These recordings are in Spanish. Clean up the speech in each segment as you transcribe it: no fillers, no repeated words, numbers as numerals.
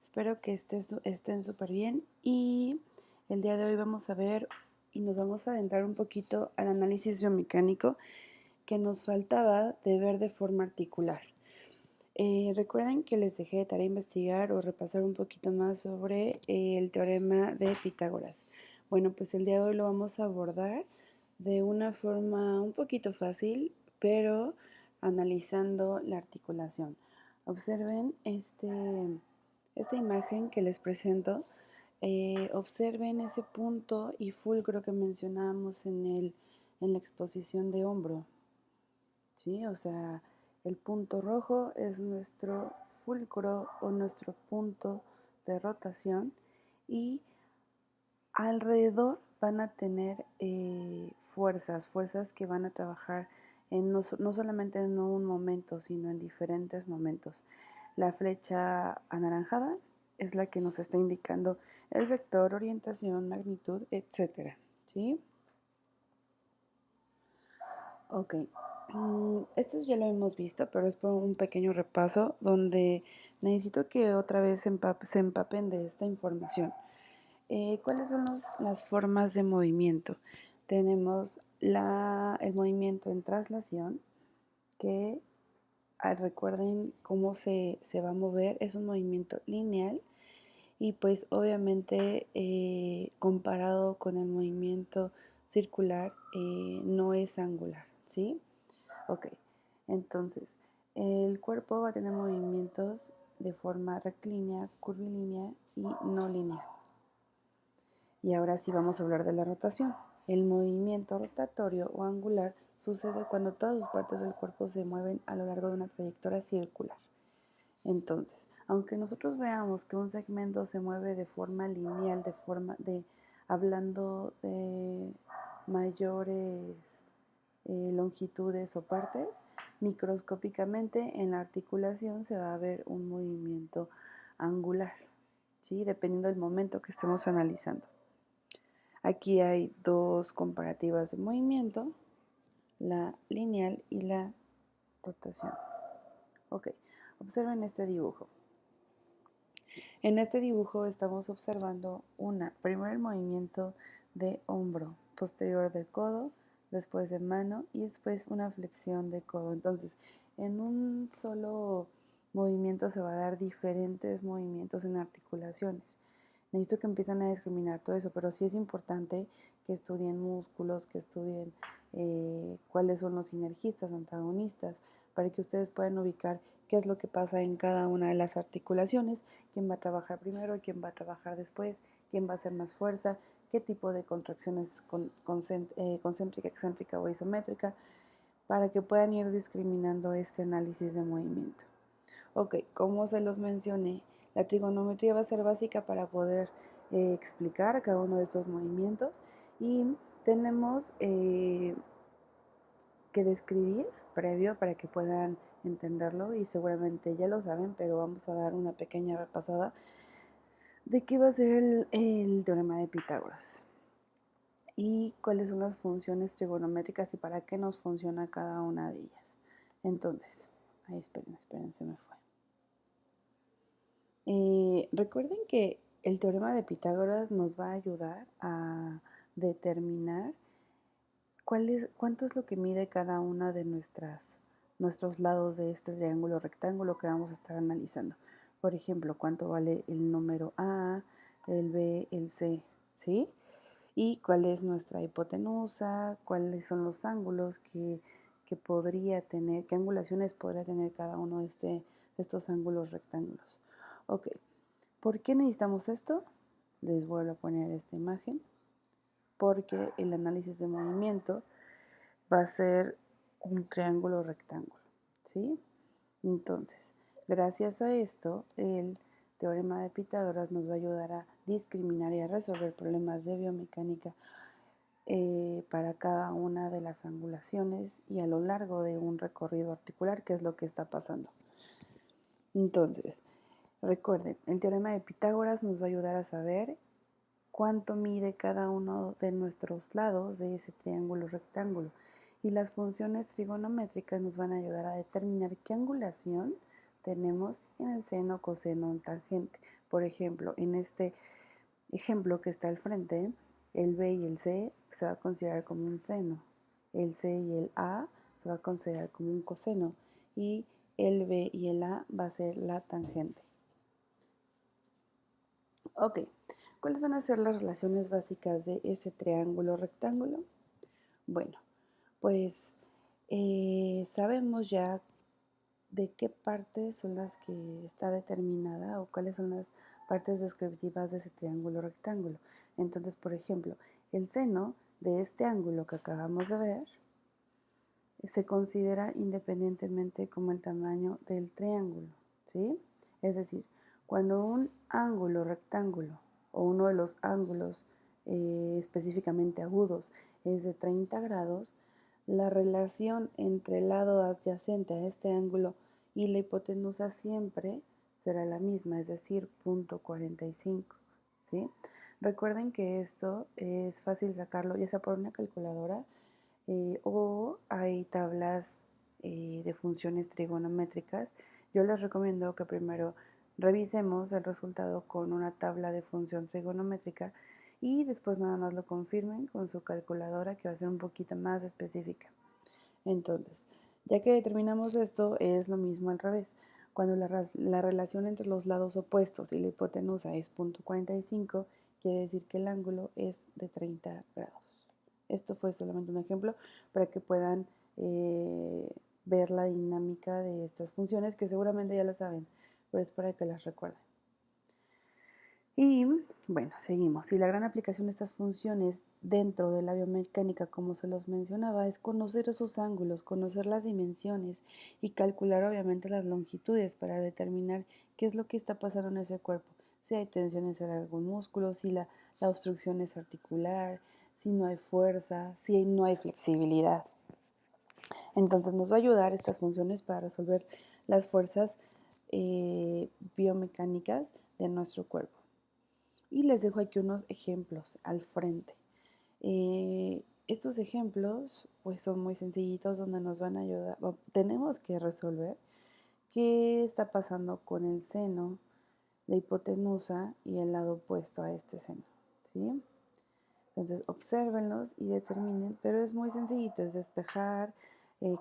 Espero que estén súper bien y el día de hoy vamos a ver y nos vamos a adentrar un poquito al análisis biomecánico que nos faltaba de ver de forma articular. Recuerden que les dejé de tarea investigar o repasar un poquito más sobre el teorema de Pitágoras. Bueno, pues el día de hoy lo vamos a abordar de una forma un poquito fácil, pero analizando la articulación. Observen esta imagen que les presento. Observen ese punto y fulcro que mencionábamos en la exposición de hombro. ¿Sí? O sea, el punto rojo es nuestro fulcro o nuestro punto de rotación y alrededor van a tener fuerzas que van a trabajar no solamente en un momento, sino en diferentes momentos. La flecha anaranjada es la que nos está indicando el vector, orientación, magnitud, etcétera, ¿sí? Ok, esto ya lo hemos visto, pero es por un pequeño repaso donde necesito que otra vez se empapen de esta información. ¿Cuáles son las formas de movimiento? Tenemos el movimiento en traslación, que recuerden cómo se va a mover, es un movimiento lineal y pues obviamente comparado con el movimiento circular no es angular, ¿sí? Ok, entonces el cuerpo va a tener movimientos de forma rectilínea, curvilínea y no lineal. Y ahora sí vamos a hablar de la rotación. El movimiento rotatorio o angular sucede cuando todas sus partes del cuerpo se mueven a lo largo de una trayectoria circular. Entonces, aunque nosotros veamos que un segmento se mueve de forma lineal, hablando de mayores longitudes o partes, microscópicamente en la articulación se va a ver un movimiento angular, ¿sí? Dependiendo del momento que estemos analizando. Aquí hay dos comparativas de movimiento, la lineal y la rotación. Ok, observen este dibujo. En este dibujo estamos observando primero el movimiento de hombro, posterior de codo, después de mano y después una flexión de codo. Entonces, en un solo movimiento se va a dar diferentes movimientos en articulaciones. Necesito que empiecen a discriminar todo eso, pero sí es importante que estudien músculos, que estudien cuáles son los sinergistas, antagonistas, para que ustedes puedan ubicar qué es lo que pasa en cada una de las articulaciones, quién va a trabajar primero, quién va a trabajar después, quién va a hacer más fuerza, qué tipo de contracciones concéntrica, excéntrica o isométrica, para que puedan ir discriminando este análisis de movimiento. Ok, como se los mencioné, la trigonometría va a ser básica para poder explicar cada uno de estos movimientos y tenemos que describir previo para que puedan entenderlo y seguramente ya lo saben, pero vamos a dar una pequeña repasada de qué va a ser el teorema de Pitágoras y cuáles son las funciones trigonométricas y para qué nos funciona cada una de ellas. Entonces, ahí esperen, se me fue. Recuerden que el teorema de Pitágoras nos va a ayudar a determinar cuánto es lo que mide cada una de nuestros lados de este triángulo rectángulo que vamos a estar analizando. Por ejemplo, cuánto vale el número A, el B, el C, ¿sí? Y cuál es nuestra hipotenusa, cuáles son los ángulos que podría tener, qué angulaciones podría tener cada uno de estos ángulos rectángulos. Ok, ¿por qué necesitamos esto? Les vuelvo a poner esta imagen. Porque el análisis de movimiento va a ser un triángulo rectángulo, ¿sí? Entonces, gracias a esto, el teorema de Pitágoras nos va a ayudar a discriminar y a resolver problemas de biomecánica para cada una de las angulaciones y a lo largo de un recorrido articular, que es lo que está pasando. Entonces, recuerden, el teorema de Pitágoras nos va a ayudar a saber cuánto mide cada uno de nuestros lados de ese triángulo rectángulo. Y las funciones trigonométricas nos van a ayudar a determinar qué angulación tenemos en el seno, coseno o tangente. Por ejemplo, en este ejemplo que está al frente, el B y el C se va a considerar como un seno, el C y el A se va a considerar como un coseno y el B y el A va a ser la tangente. Ok, ¿cuáles van a ser las relaciones básicas de ese triángulo rectángulo? Bueno, pues sabemos ya de qué partes son las que está determinada o cuáles son las partes descriptivas de ese triángulo rectángulo. Entonces, por ejemplo, el seno de este ángulo que acabamos de ver se considera independientemente como el tamaño del triángulo, ¿sí? Es decir, cuando un ángulo rectángulo o uno de los ángulos específicamente agudos es de 30 grados, la relación entre el lado adyacente a este ángulo y la hipotenusa siempre será la misma, es decir, 0.45, ¿sí? Recuerden que esto es fácil sacarlo ya sea por una calculadora o hay tablas de funciones trigonométricas. Yo les recomiendo que primero revisemos el resultado con una tabla de función trigonométrica y después nada más lo confirmen con su calculadora que va a ser un poquito más específica. Entonces, ya que determinamos esto, es lo mismo al revés. Cuando la relación entre los lados opuestos y la hipotenusa es 0.45, quiere decir que el ángulo es de 30 grados. Esto fue solamente un ejemplo para que puedan ver la dinámica de estas funciones que seguramente ya las saben, pero es para que las recuerden. Y bueno, seguimos. Y la gran aplicación de estas funciones dentro de la biomecánica, como se los mencionaba, es conocer esos ángulos, conocer las dimensiones y calcular obviamente las longitudes para determinar qué es lo que está pasando en ese cuerpo. Si hay tensiones en algún músculo, si la obstrucción es articular, si no hay fuerza, si no hay flexibilidad. Entonces nos va a ayudar estas funciones para resolver las fuerzas biomecánicas de nuestro cuerpo. Y les dejo aquí unos ejemplos al frente. Estos ejemplos pues son muy sencillitos donde nos van a ayudar, tenemos que resolver qué está pasando con el seno, la hipotenusa y el lado opuesto a este seno, ¿sí? Entonces obsérvenlos y determinen, pero es muy sencillito, es despejar,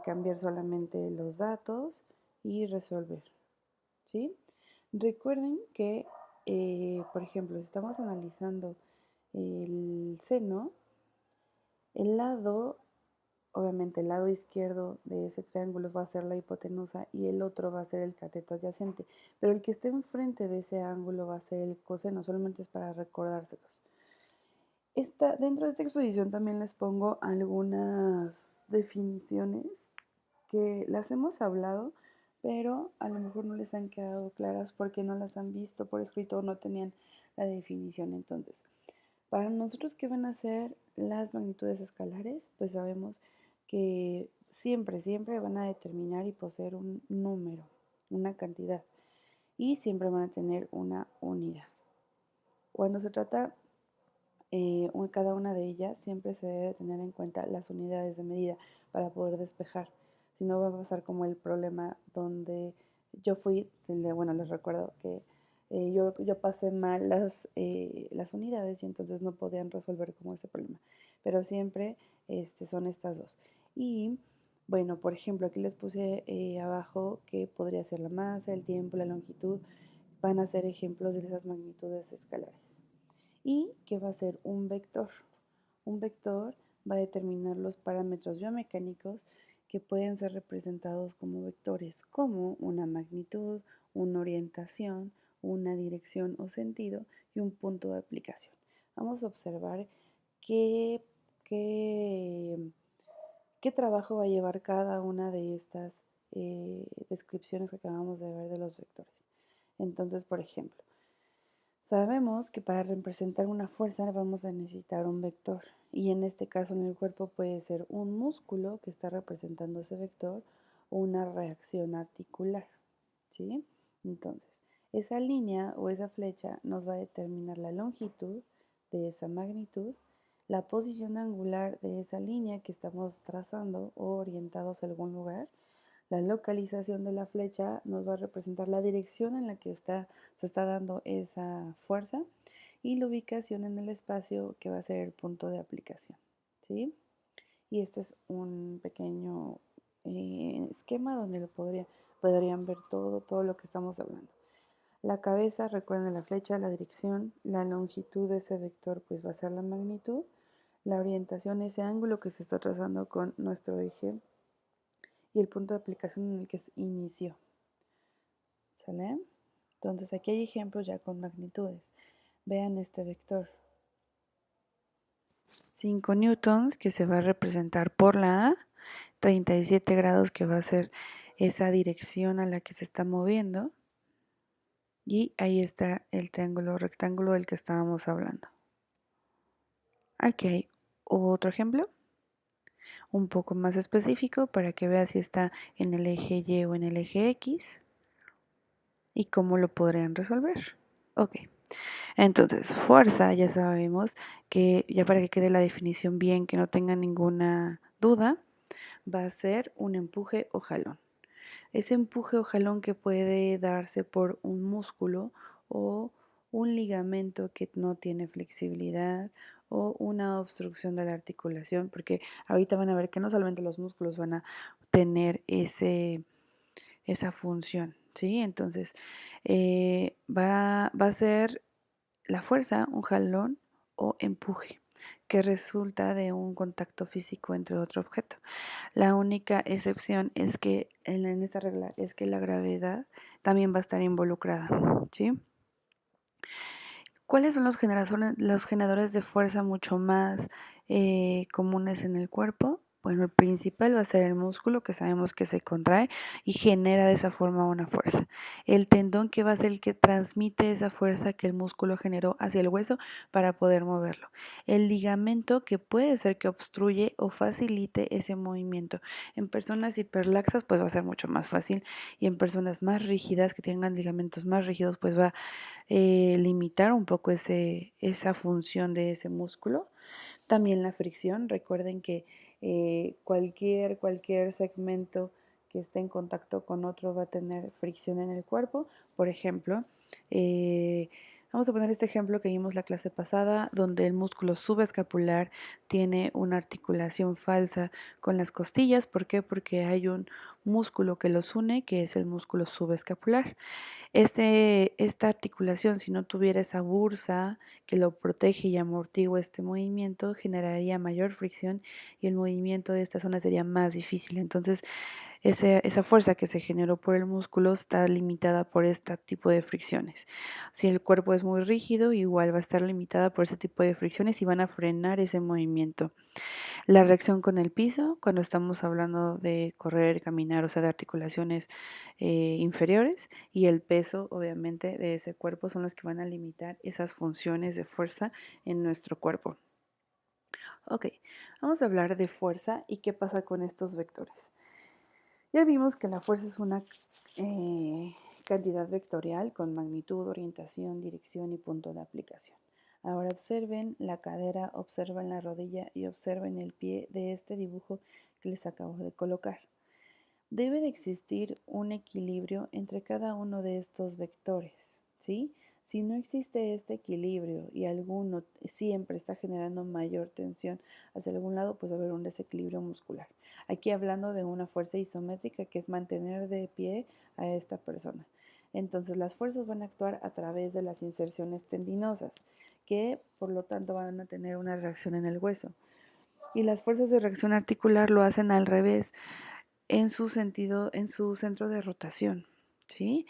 cambiar solamente los datos y resolver, ¿sí? Recuerden que, por ejemplo, si estamos analizando el seno, el lado, obviamente el lado izquierdo de ese triángulo va a ser la hipotenusa y el otro va a ser el cateto adyacente, pero el que esté enfrente de ese ángulo va a ser el coseno, solamente es para recordárselos. Dentro de esta exposición también les pongo algunas definiciones que las hemos hablado, pero a lo mejor no les han quedado claras porque no las han visto por escrito o no tenían la definición. Entonces, para nosotros, ¿qué van a ser las magnitudes escalares? Pues sabemos que siempre van a determinar y poseer un número, una cantidad, y siempre van a tener una unidad. Cuando se trata cada una de ellas, siempre se debe tener en cuenta las unidades de medida para poder despejar. Si no, va a pasar como el problema donde yo fui, bueno, les recuerdo que yo pasé mal las unidades y entonces no podían resolver como ese problema. Pero siempre son estas dos. Y bueno, por ejemplo, aquí les puse abajo que podría ser la masa, el tiempo, la longitud. Van a ser ejemplos de esas magnitudes escalares. ¿Y qué va a ser un vector? Un vector va a determinar los parámetros biomecánicos que pueden ser representados como vectores, como una magnitud, una orientación, una dirección o sentido y un punto de aplicación. Vamos a observar qué, qué, qué trabajo va a llevar cada una de estas descripciones que acabamos de ver de los vectores. Entonces, por ejemplo, Sabemos que para representar una fuerza vamos a necesitar un vector y en este caso en el cuerpo puede ser un músculo que está representando ese vector o una reacción articular, ¿sí? Entonces, esa línea o esa flecha nos va a determinar la longitud de esa magnitud, la posición angular de esa línea que estamos trazando o orientados a algún lugar. La localización de la flecha nos va a representar la dirección en la que se está dando esa fuerza y la ubicación en el espacio que va a ser el punto de aplicación, ¿sí? Y este es un pequeño esquema donde podrían ver todo lo que estamos hablando. La cabeza, recuerden la flecha, la dirección, la longitud de ese vector pues va a ser la magnitud, la orientación, ese ángulo que se está trazando con nuestro eje y el punto de aplicación en el que se inició. ¿Sale? Entonces aquí hay ejemplos ya con magnitudes. Vean este vector. 5 newtons que se va a representar por la A, 37 grados que va a ser esa dirección a la que se está moviendo. Y ahí está el triángulo rectángulo del que estábamos hablando. Aquí hay otro ejemplo, un poco más específico para que veas si está en el eje Y o en el eje X y cómo lo podrían resolver. Ok, entonces fuerza ya sabemos que ya para que quede la definición bien, que no tenga ninguna duda, va a ser un empuje o jalón. Ese empuje o jalón que puede darse por un músculo o un ligamento que no tiene flexibilidad o una obstrucción de la articulación, porque ahorita van a ver que no solamente los músculos van a tener esa función, ¿sí? Entonces, va a ser la fuerza, un jalón o empuje que resulta de un contacto físico entre otro objeto. La única excepción es que en esta regla es que la gravedad también va a estar involucrada, ¿sí? ¿Cuáles son los generadores de fuerza mucho más comunes en el cuerpo? Bueno, el principal va a ser el músculo, que sabemos que se contrae y genera de esa forma una fuerza. El tendón, que va a ser el que transmite esa fuerza que el músculo generó hacia el hueso para poder moverlo. El ligamento, que puede ser que obstruye o facilite ese movimiento. En personas hiperlaxas pues va a ser mucho más fácil, y en personas más rígidas, que tengan ligamentos más rígidos, pues va limitar un poco esa función de ese músculo. También la fricción, recuerden que cualquier segmento que esté en contacto con otro va a tener fricción en el cuerpo. Por ejemplo, eh, vamos a poner este ejemplo que vimos la clase pasada, donde el músculo subescapular tiene una articulación falsa con las costillas. ¿Por qué? Porque hay un músculo que los une, que es el músculo subescapular. Esta articulación, si no tuviera esa bursa que lo protege y amortigua este movimiento, generaría mayor fricción y el movimiento de esta zona sería más difícil. Entonces, esa fuerza que se generó por el músculo está limitada por este tipo de fricciones. Si el cuerpo es muy rígido, igual va a estar limitada por ese tipo de fricciones y van a frenar ese movimiento. La reacción con el piso, cuando estamos hablando de correr, caminar, o sea, de articulaciones inferiores, y el peso, obviamente, de ese cuerpo son los que van a limitar esas funciones de fuerza en nuestro cuerpo. Ok, vamos a hablar de fuerza y qué pasa con estos vectores. Ya vimos que la fuerza es una cantidad vectorial con magnitud, orientación, dirección y punto de aplicación. Ahora observen la cadera, observen la rodilla y observen el pie de este dibujo que les acabo de colocar. Debe de existir un equilibrio entre cada uno de estos vectores, ¿sí? Si no existe este equilibrio y alguno siempre está generando mayor tensión hacia algún lado, pues va a haber un desequilibrio muscular. Aquí hablando de una fuerza isométrica, que es mantener de pie a esta persona. Entonces las fuerzas van a actuar a través de las inserciones tendinosas, que por lo tanto van a tener una reacción en el hueso. Y las fuerzas de reacción articular lo hacen al revés, en su sentido, en su centro de rotación, ¿sí?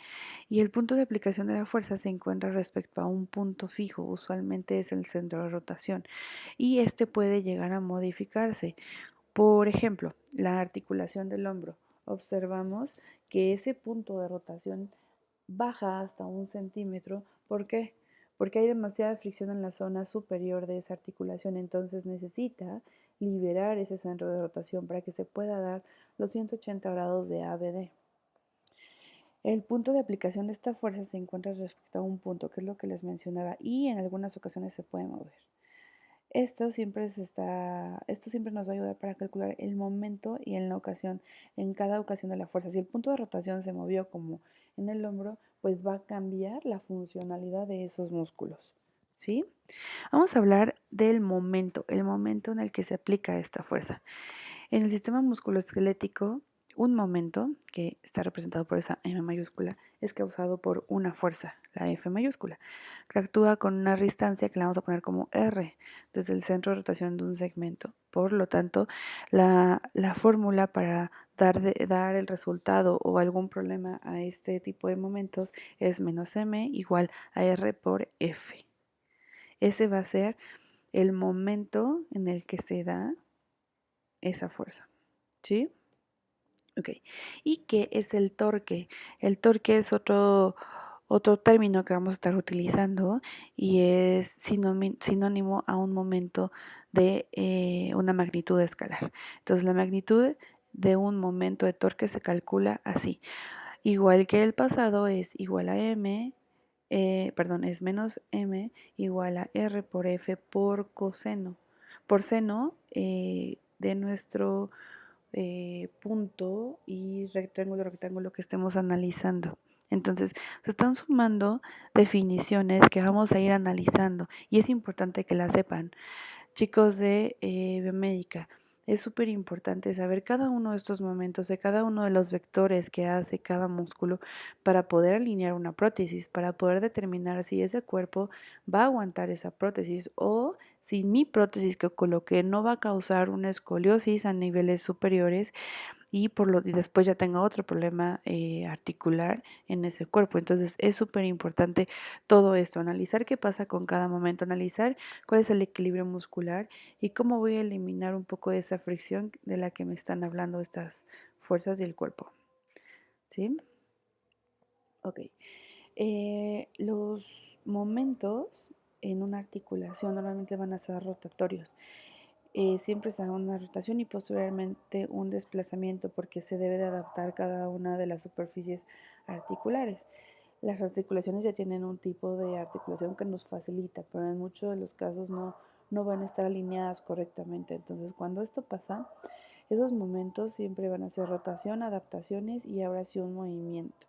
Y el punto de aplicación de la fuerza se encuentra respecto a un punto fijo, usualmente es el centro de rotación, y este puede llegar a modificarse. Por ejemplo, la articulación del hombro. Observamos que ese punto de rotación baja hasta 1 centímetro. ¿Por qué? porque hay demasiada fricción en la zona superior de esa articulación, entonces necesita liberar ese centro de rotación para que se pueda dar los 180 grados de ABD. El punto de aplicación de esta fuerza se encuentra respecto a un punto, que es lo que les mencionaba, y en algunas ocasiones se puede mover. Esto siempre nos va a ayudar para calcular el momento y en cada ocasión de la fuerza. Si el punto de rotación se movió como en el hombro, pues va a cambiar la funcionalidad de esos músculos. ¿Sí? Vamos a hablar del momento, el momento en el que se aplica esta fuerza. En el sistema musculoesquelético, un momento, que está representado por esa M mayúscula, es causado por una fuerza, la F mayúscula, que actúa con una distancia que la vamos a poner como R, desde el centro de rotación de un segmento. Por lo tanto, la fórmula para dar el resultado o algún problema a este tipo de momentos es menos M igual a R por F. Ese va a ser el momento en el que se da esa fuerza. ¿Sí? Ok. ¿Y qué es el torque? El torque es otro término que vamos a estar utilizando y es sinónimo a un momento de una magnitud escalar. Entonces, la magnitud de un momento de torque se calcula así. Igual que el pasado es igual a es menos m igual a r por f por coseno. Por seno de nuestro punto y rectángulo que estemos analizando. Entonces, se están sumando definiciones que vamos a ir analizando y es importante que las sepan. Chicos de biomédica, es súper importante saber cada uno de estos momentos, de cada uno de los vectores que hace cada músculo para poder alinear una prótesis, para poder determinar si ese cuerpo va a aguantar esa prótesis o si mi prótesis que coloqué no va a causar una escoliosis a niveles superiores y después ya tenga otro problema articular en ese cuerpo. Entonces es súper importante todo esto, analizar qué pasa con cada momento, analizar cuál es el equilibrio muscular y cómo voy a eliminar un poco de esa fricción de la que me están hablando estas fuerzas del cuerpo. ¿Sí? Ok. Los momentos en una articulación normalmente van a ser rotatorios. Siempre se da una rotación y posteriormente un desplazamiento porque se debe de adaptar cada una de las superficies articulares. Las articulaciones ya tienen un tipo de articulación que nos facilita, pero en muchos de los casos no van a estar alineadas correctamente. Entonces, cuando esto pasa, esos momentos siempre van a ser rotación, adaptaciones y ahora sí un movimiento.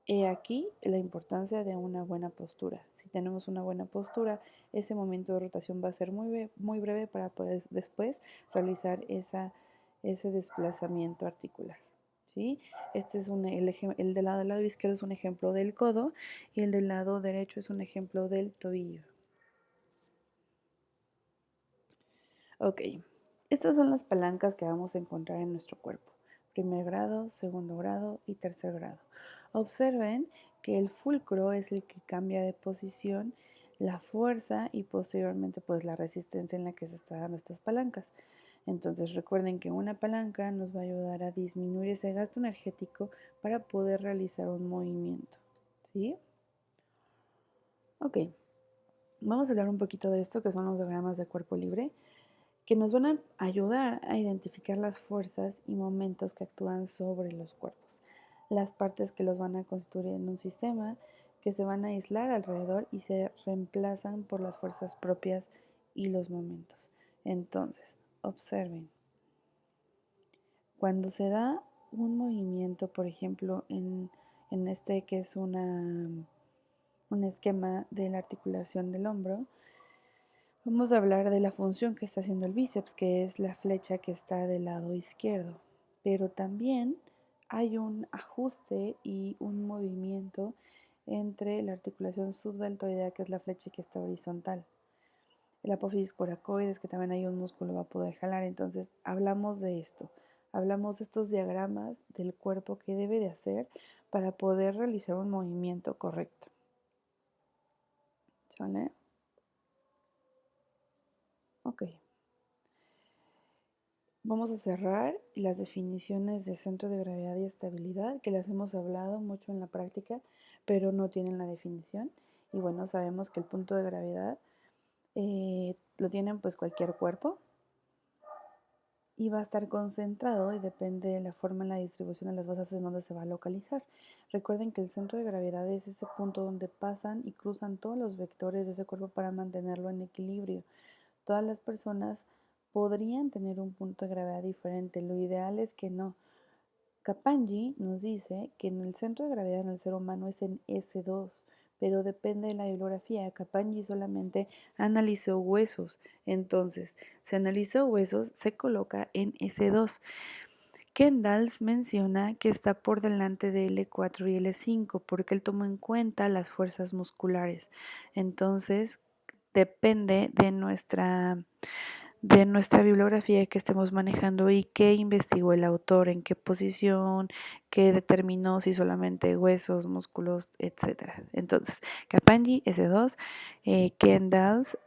He aquí la importancia de una buena postura. Si tenemos una buena postura, ese momento de rotación va a ser muy breve para poder después realizar ese desplazamiento articular. ¿Sí? Este es el del lado izquierdo es un ejemplo del codo y el del lado derecho es un ejemplo del tobillo. Ok, estas son las palancas que vamos a encontrar en nuestro cuerpo. Primer grado, segundo grado y tercer grado. Observen que el fulcro es el que cambia de posición, la fuerza y posteriormente pues la resistencia en la que se están dando estas palancas. Entonces recuerden que una palanca nos va a ayudar a disminuir ese gasto energético para poder realizar un movimiento. ¿Sí? Ok, vamos a hablar un poquito de esto que son los diagramas de cuerpo libre, que nos van a ayudar a identificar las fuerzas y momentos que actúan sobre los cuerpos, las partes que los van a constituir en un sistema, que se van a aislar alrededor y se reemplazan por las fuerzas propias y los momentos. Entonces, observen, cuando se da un movimiento, por ejemplo, en este que es un esquema de la articulación del hombro, vamos a hablar de la función que está haciendo el bíceps, que es la flecha que está del lado izquierdo. Pero también hay un ajuste y un movimiento entre la articulación subdeltoidea, que es la flecha que está horizontal. El apófisis coracoides, que también hay un músculo, va a poder jalar. Entonces, hablamos de esto. Hablamos de estos diagramas del cuerpo que debe de hacer para poder realizar un movimiento correcto. ¿Sale? Ok. Vamos a cerrar las definiciones de centro de gravedad y estabilidad, que las hemos hablado mucho en la práctica, pero no tienen la definición. Y bueno, sabemos que el punto de gravedad lo tienen pues cualquier cuerpo y va a estar concentrado y depende de la forma en la distribución de las masas en donde se va a localizar. Recuerden que el centro de gravedad es ese punto donde pasan y cruzan todos los vectores de ese cuerpo para mantenerlo en equilibrio. Todas las personas podrían tener un punto de gravedad diferente, lo ideal es que no. Capanggi nos dice que en el centro de gravedad en el ser humano es en S2, pero depende de la bibliografía. Capanggi solamente analizó huesos, entonces, si analizó huesos, se coloca en S2. Kendalls menciona que está por delante de L4 y L5 porque él tomó en cuenta las fuerzas musculares. Entonces, depende de nuestra bibliografía que estemos manejando y qué investigó el autor, en qué posición, qué determinó si solamente huesos, músculos, etcétera. Entonces, Capanggi S2, Kendalls,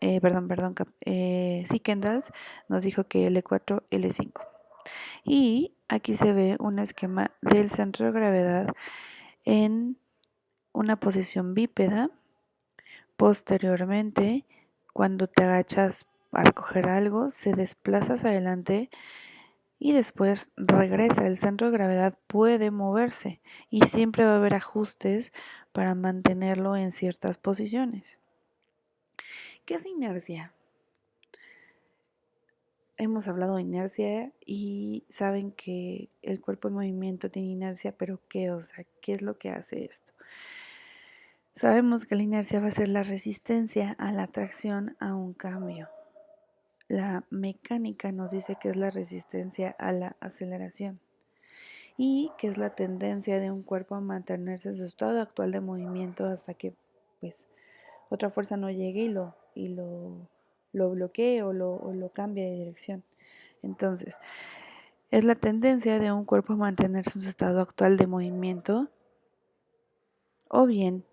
Kendalls nos dijo que L4, L5. Y aquí se ve un esquema del centro de gravedad en una posición bípeda. Posteriormente, cuando te agachas a recoger algo, se desplaza hacia adelante y después regresa. El centro de gravedad puede moverse y siempre va a haber ajustes para mantenerlo en ciertas posiciones. ¿Qué es inercia? Hemos hablado de inercia y saben que el cuerpo en movimiento tiene inercia, pero ¿qué? O sea, ¿qué es lo que hace esto? Sabemos que la inercia va a ser la resistencia a la atracción a un cambio. La mecánica nos dice que es la resistencia a la aceleración y que es la tendencia de un cuerpo a mantenerse en su estado actual de movimiento hasta que pues otra fuerza no llegue lo bloquee o lo cambie de dirección. Entonces, es la tendencia de un cuerpo a mantenerse en su estado actual de movimiento o bien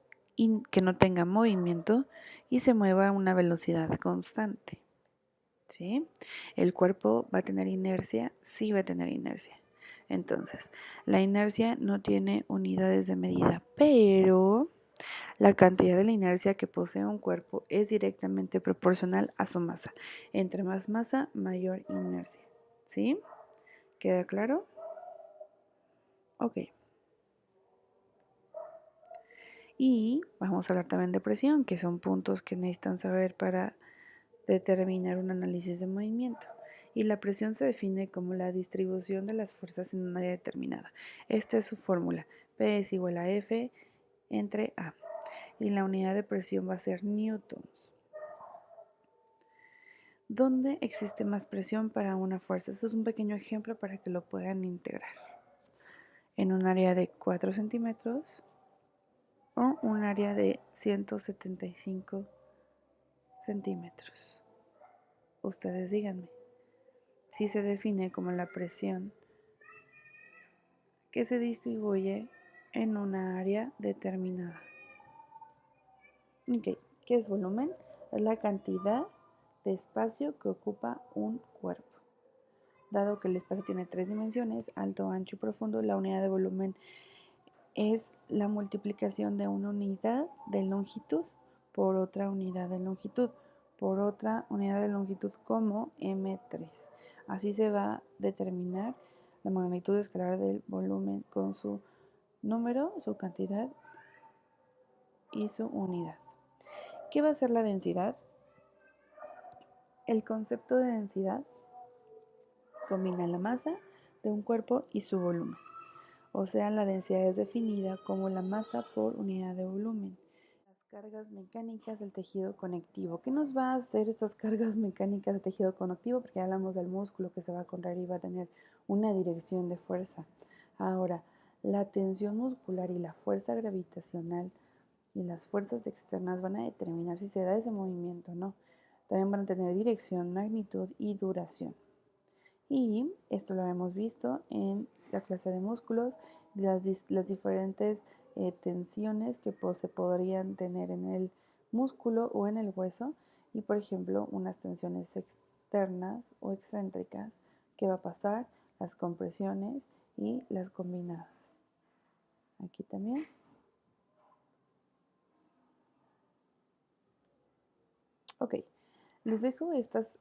que no tenga movimiento y se mueva a una velocidad constante. ¿Sí? El cuerpo va a tener inercia, sí va a tener inercia. Entonces, la inercia no tiene unidades de medida, pero la cantidad de la inercia que posee un cuerpo es directamente proporcional a su masa. Entre más masa, mayor inercia. ¿Sí? ¿Queda claro? Ok. Y vamos a hablar también de presión, que son puntos que necesitan saber para determinar un análisis de movimiento. Y la presión se define como la distribución de las fuerzas en un área determinada. Esta es su fórmula. P es igual a F entre A. Y la unidad de presión va a ser newtons. ¿Dónde existe más presión para una fuerza? Esto es un pequeño ejemplo para que lo puedan integrar. En un área de 4 centímetros o un área de 175 centímetros. Ustedes díganme. Si se define como la presión que se distribuye en una área determinada. Okay. ¿Qué es volumen? Es la cantidad de espacio que ocupa un cuerpo. Dado que el espacio tiene 3 dimensiones, alto, ancho y profundo, la unidad de volumen es la multiplicación de una unidad de longitud por otra unidad de longitud, por otra unidad de longitud como M3. Así se va a determinar la magnitud escalar del volumen con su número, su cantidad y su unidad. ¿Qué va a ser la densidad? El concepto de densidad combina la masa de un cuerpo y su volumen. O sea, la densidad es definida como la masa por unidad de volumen. Las cargas mecánicas del tejido conectivo. ¿Qué nos va a hacer estas cargas mecánicas del tejido conectivo? Porque ya hablamos del músculo que se va a contraer y va a tener una dirección de fuerza. Ahora, la tensión muscular y la fuerza gravitacional y las fuerzas externas van a determinar si se da ese movimiento o no. También van a tener dirección, magnitud y duración. Y esto lo hemos visto en la clase de músculos, las diferentes tensiones que se podrían tener en el músculo o en el hueso. Y por ejemplo, unas tensiones externas o excéntricas, ¿qué va a pasar? Las compresiones y las combinadas. Aquí también. Ok, les dejo estas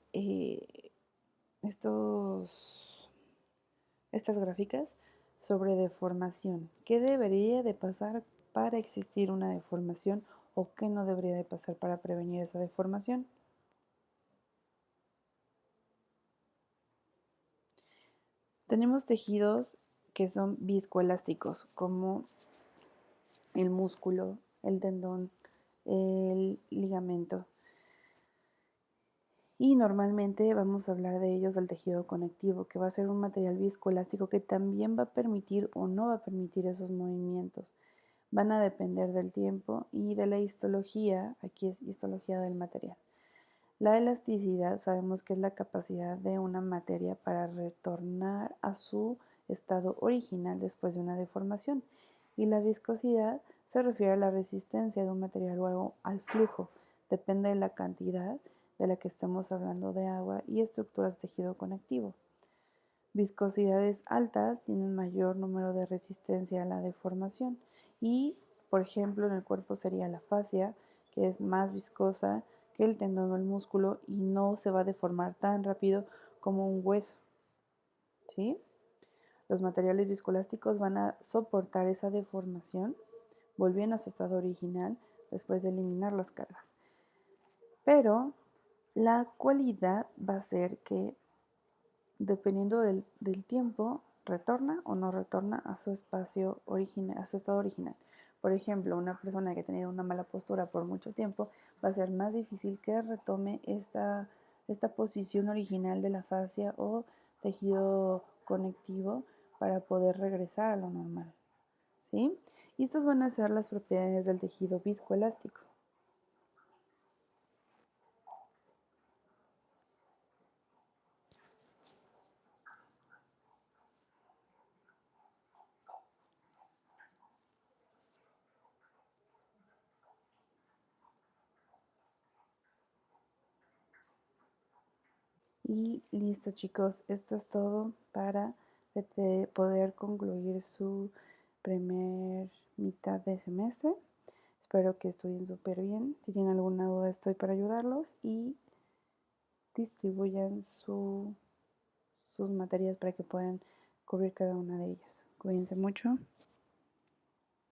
gráficas sobre deformación. ¿Qué debería de pasar para existir una deformación o qué no debería de pasar para prevenir esa deformación? Tenemos tejidos que son viscoelásticos, como el músculo, el tendón, el ligamento. Y normalmente vamos a hablar de ellos del tejido conectivo, que va a ser un material viscoelástico que también va a permitir o no va a permitir esos movimientos. Van a depender del tiempo y de la histología, aquí es histología del material. La elasticidad sabemos que es la capacidad de una materia para retornar a su estado original después de una deformación. Y la viscosidad se refiere a la resistencia de un material o algo al flujo. Depende de la cantidad de la que estemos hablando de agua y estructuras de tejido conectivo. Viscosidades altas tienen mayor número de resistencia a la deformación y, por ejemplo, en el cuerpo sería la fascia, que es más viscosa que el tendón o el músculo y no se va a deformar tan rápido como un hueso. ¿Sí? Los materiales viscoelásticos van a soportar esa deformación, volviendo a su estado original después de eliminar las cargas. Pero la cualidad va a ser que dependiendo del tiempo, retorna o no retorna a su espacio original, a su estado original. Por ejemplo, una persona que ha tenido una mala postura por mucho tiempo va a ser más difícil que retome esta posición original de la fascia o tejido conectivo para poder regresar a lo normal. ¿Sí? Y estas van a ser las propiedades del tejido viscoelástico. Y listo, chicos, esto es todo para poder concluir su primer mitad de semestre. Espero que estudien súper bien. Si tienen alguna duda, estoy para ayudarlos y distribuyan sus materias para que puedan cubrir cada una de ellas. Cuídense mucho.